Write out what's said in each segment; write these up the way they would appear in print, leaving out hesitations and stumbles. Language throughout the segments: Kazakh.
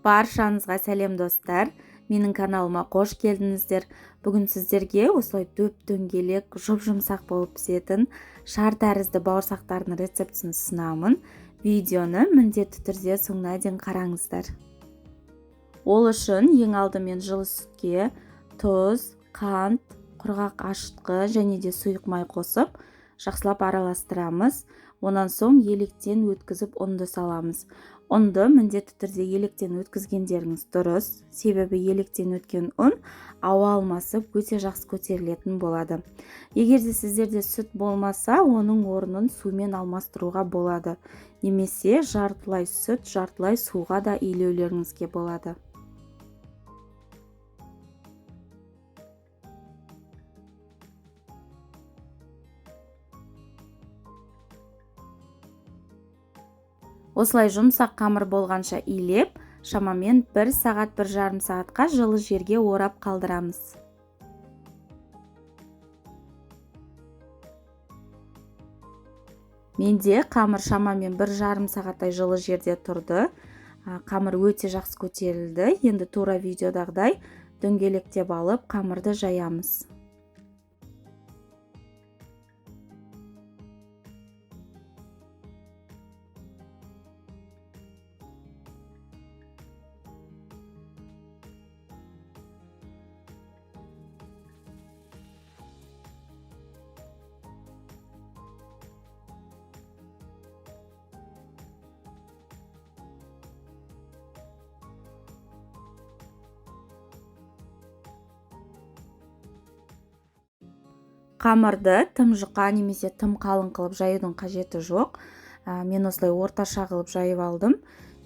Баршаңызға сәлем достар. Менің каналыма қош келдіңіздер. Бүгін сіздерге осылай дөп-дөңгелек, жұп-жұмсақ болып пісетін шар тәрізді бауырсақтардың рецептісін ұсынамын. Видеоны міндетті түрде соңына дейін қараңыздар. Ол үшін ең алдымен жылы сүтке тұз, қант, құрғақ ашытқы және де сұйық май қосып, жақсылап араластырамыз. Онан соң електен өткізіп ұнды саламыз. Ұнды міндетті түрде електен өткізгендеріңіз дұрыс, себебі електен өткен ұн ауа алмасып өте жақсы көтерілетін болады. Егер де сіздерде сүт болмаса, оның орнын сумен алмастыруға болады. Немесе жартылай сүт, жартылай суға да илеулеріңізге болады. Осылай жұмсақ қамыр болғанша илеп, шамамен 1 сағат 1,5 сағатқа жылы жерге орап қалдырамыз. Менде қамыр шамамен 1,5 сағаттай жылы жерде тұрды. Қамыр өте жақсы көтерілді. Енді тура видеодағыдай дөңгелектеп алып, қамырды жаямыз. Қамырды тым жұқа немесе тым қалың қылып жаюдың қажеті жоқ. Мен осылай орташа қылып жайып алдым.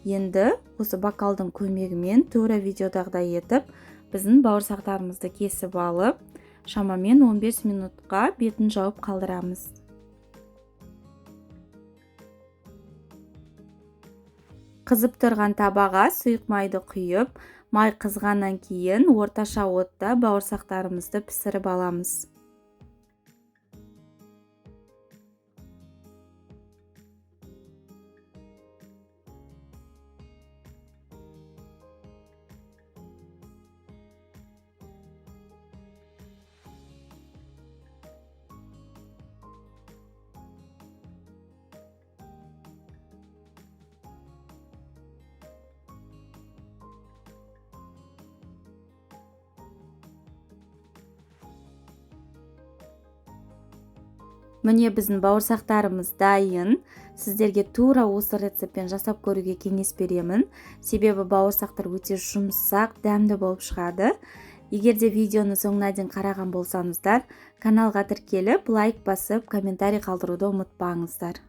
Енді осы бокалдың көмегімен тура видеодағыдай етіп, біздің бауырсақтарымызды кесіп алып, шамамен 15 минутқа бетін жауып қалдырамыз. Қызып тұрған табаға сұйық майды құйып, май қызғаннан кейін орташа отта бауырсақтарымызды пісіріп аламыз. Міне біздің бауырсақтарымыз дайын. Сіздерге тура осы рецептпен жасап көруге кеңес беремін. Себебі бауырсақтар өте жұмсақ, дәмді болып шығады. Егер де видеоны соңына дейін қараған болсаңыздар, каналға тіркеліп, лайк басып, комментарий қалдыруды ұмытпаңыздар.